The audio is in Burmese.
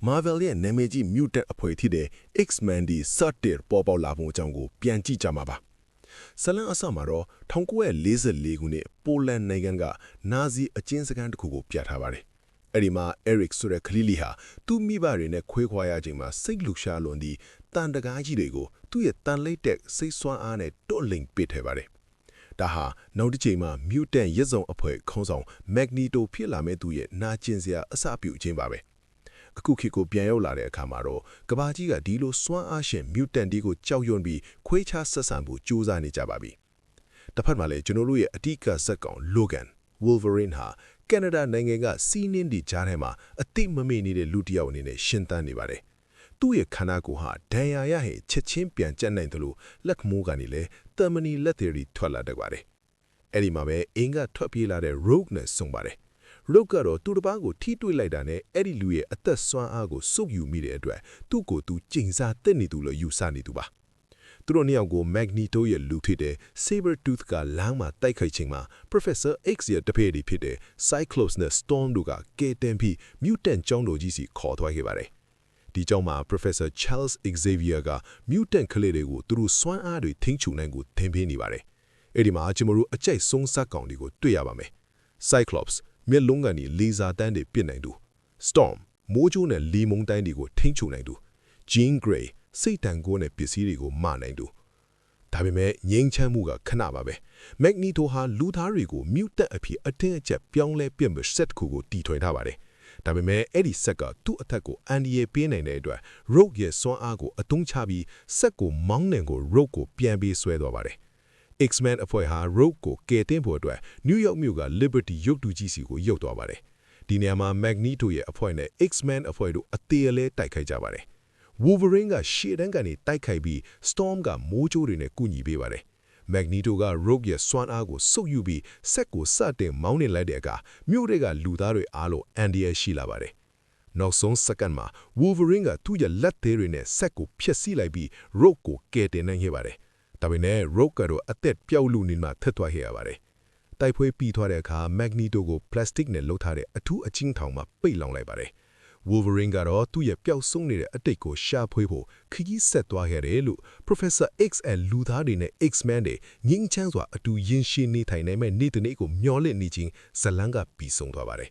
Marvel ရဲ့နာမည်ကြီး mutant အဖွဲ့ဖြစ်တဲ့ X-Men ဒီ Sartir ပေါ်ပေါက်လာပုံအကြောင်းကိုပြန်ကြည့်ကြမှာပါဇလန်အစမှာတော့1944ခုနှစ်ပိုလန်နိုင်ငံကနာဇီအကျဉ်းစခန်းတစ်ခုကိုပြထားပါတယ်အဲ့ဒီမှာ Eric ဆိုတဲ့ကလေးလေးဟာသူ့မိဘတွေနဲ့ခွဲခွာရချိန်မှာစိတ်လှုပ်ရှားလွန်သည့်တန်တကားကြီးတွေကိုသူ့ရဲ့တန်လိမ့်တဲ့စိတ်ဆွမ်းအားနဲ့တွန့်လိန်ပစ်ထည့်ပါတယ်ဒါဟာနောက်တစ်ချိန်မှာ mutant ရက်စုံအဖွဲ့ခေါင်းဆောင် Magneto ဖြစ်လာမဲ့သူရဲ့နာကျင်စရာအစပြုခြင်းပါပဲအခုခေတ်ကိုပြန်ရောက်လာတဲ့အခါမှာတော့ကဘာကြီးကဒီလိုစွမ်းအားရှင် mutant ဒီကိုကြောက်ရွံ့ပြီးခွေးခြားဆက်ဆံဖို့ကြိုးစားနေကြပါပြီတစ်ဖက်မှာလည်းကျွန်တော်တို့ရဲ့အတိတ်ကဇက်ကောင် Logan Wolverine ဟာကနေဒါနိုင်ငံကစီးနင်းဒီကြားထဲမှာအတိမမေ့နေတဲ့လူတစ်ယောက်အနေနဲ့ရှင်းသန်းနေပါတယ်သူ့ရဲ့ခန္ဓာကိုယ်ဟာဒဏ်ရာရဟဲ့ချက်ချင်းပြန်ကျက်နိုင်တယ်လို့လက်မိုးကနေလည်းတမနီလက်သေးရီထွက်လာတတ်ပါတယ်အဲ့ဒီမှာပဲအင်ကထွက်ပြေးလာတဲ့ Rogue နဲ့ဆုံပါတယ်Rogue ကတော့သူတစ်ပားကိုထိတွေ့လိုက်တာနဲ့အဲ့ဒီလူရဲ့အသက်ဆွမ်းအားကိုစုပ်ယူမိတဲ့အတွက်သူ့ကိုယ်သူကျိန်စာတက်နေသူလို့ယူဆနေသူပါသူတို့နှစ်ယောက်ကို Magneto ရဲ့လူဖြစ်တဲ့ Sabretooth ကလမ်းမှာတိုက်ခိုက်ချိန်မှာ Professor X ရဲ့တပည့်တွေဖြစ်တဲ့ Cyclops နဲ့ Storm တို့ကကဲတင်ပြီး Mutant ကျောင်းတော်ကြီးစီခေါ်သွားခဲ့ပါတယ်ဒီကျောင်းမှာ Professor Charles Xavier က Mutant ကလေးတွေကိုသူတို့စွမ်းအားတွေထိန်းချုပ်နိုင်ကိုသင်ပေးနေပါတယ်အဲ့ဒီမှာကျွန်တော်တို့အကြိုက်ဆုံးစကောင်တွေကိုတွေ့ရပါမယ် Cyclops မျက်လုံးကနေလေဆာတန်းတွေပစ်နိုင်သူ Storm မိုးကြိုးနဲ့လီမုန်တိုင်းတွေကိုထိန်းချုပ်နိုင်သူ Jean Grey စိတ်တန်ကိုနဲ့ပစ္စည်းတွေကိုမနိုင်သူဒါပေမဲ့ငြိမ်းချမ်းမှုကခဏပါပဲ Magneto ဟာလူသားတွေကို mutant အဖြစ်အတင်းအကျပ်ပြောင်းလဲပြစ်မဲ့ set ကိုတီထွင်ထားပါတယ်ဒါပေမဲ့အဲ့ဒီ set ကသူ့အထက်ကိုအန်ဒီယေပေးနိုင်တဲ့အတွက် Rogue ရဲ့စွမ်းအားကိုအသုံးချပြီး set ကိုမောင်းနှင်ကို Rogue ကိုပြန်ပြီးဆွဲသွားပါတယ်X-Men အဖွဲ့ဟာ Rogue ကိုကယ်တင်ဖို့အတွက် New York မြို့က Liberty ရုပ်တုကြီးစီကိုရောက်သွားပါတယ်ဒီနေရာမှာ Magneto ရဲ့အဖွဲ့နဲ့ X-Men အဖွဲ့တို့အသေးအလဲတိုက်ခိုက်ကြပါတယ်Wolverine ကရှေ့တန်းကနေတိုက်ခိုက်ပြီး Storm ကမိုးကြိုးတွေနဲ့ကူညီပေးပါတယ်Magneto က Rogue ရဲ့စွမ်းအားကိုစုပ်ယူပြီးဆက်ကိုစတင်မောင်းနှင်လိုက်တဲ့အခါမြို့တွေကလူသားတွေအားလုံးအန်ဒီရရှိလာပါတယ်နောက်ဆုံးစက္ကန့်မှာ Wolverine ကသူ့ရဲ့လက်သေးတွေနဲ့ဆက်ကိုဖျက်ဆီးလိုက်ပြီး Rogue ကိုကယ်တင်နိုင်ခဲ့ပါတယ်ဒါပေမဲ့ Rogue ကတော့အသက်ပြောက်လူနေမှထက်သွားခဲ့ရပါတယ်တိုက်ပွဲပြီးသွားတဲ့အခါ Magneto ကို plastic နဲ့လုပ်ထားတဲ့အထူးအချင်းထောင်မှာပိတ်လောင်လိုက်ပါတယ်Wolverine ကတော့သူ့ရဲ့ပျောက်ဆုံးနေတဲ့အတိတ်ကိုရှာဖွေဖို့ခရီးဆက်သွားခဲ့တယ်လို့ Professor X ရဲ့လူသားတွေနဲ့ X-Men တွေငင်းချမ်းစွာအတူရင်ရှိနေထိုင်နိုင်မဲ့နေ့တစ်နေ့ကိုမျှော်လင့်နေခြင်းဇလန်းကပြီးဆုံးသွားပါတယ်